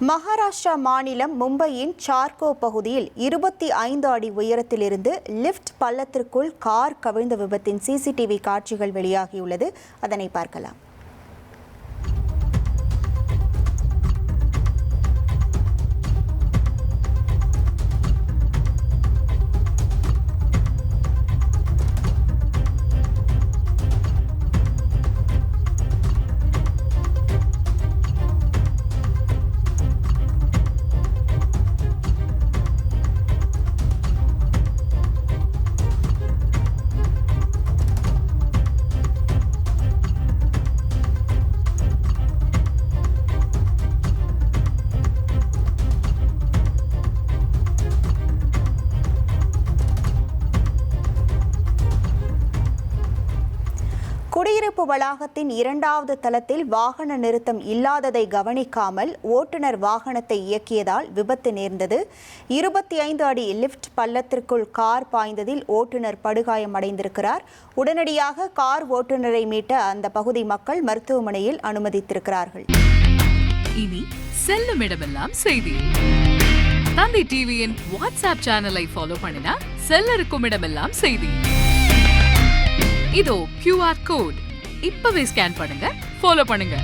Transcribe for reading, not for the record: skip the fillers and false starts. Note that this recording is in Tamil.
மகாராஷ்டிரா மாநிலம் மும்பையின் சார்கோ பகுதியில் 25 அடி உயரத்திலிருந்து லிஃப்ட் பள்ளத்திற்குள் கார் கவிழ்ந்த விபத்தின் சிசிடிவி காட்சிகள் வெளியாகியுள்ளது. அதனை பார்க்கலாம். குடியிருப்பு வளாகத்தின் 2வது தளத்தில் வாகன நிறுத்தம் இல்லாததை கவனிக்காமல் ஓட்டுநர் வாகனத்தை இயக்கியதால் விபத்து நேர்ந்தது. 25 அடி லிஃப்ட் பள்ளத்திற்குள் கார் பாய்ந்ததில் ஓட்டுநர் படுகாயமடைந்திருக்கிறார். உடனடியாக கார் ஓட்டுநரை மீட்ட அந்த பகுதி மக்கள் மருத்துவமனையில் அனுமதித்திருக்கிறார்கள். இனி செல்லும் இடமெல்லாம் செய்தி. தந்தி டிவியின் வாட்ஸ்அப் சேனலை ஃபாலோ பண்ணினா செல்ல இருக்கும் இடமெல்லாம் செய்தி. இதோ QR கோட் இப்பவே ஸ்கேன் பண்ணுங்க, ஃபாலோ பண்ணுங்க.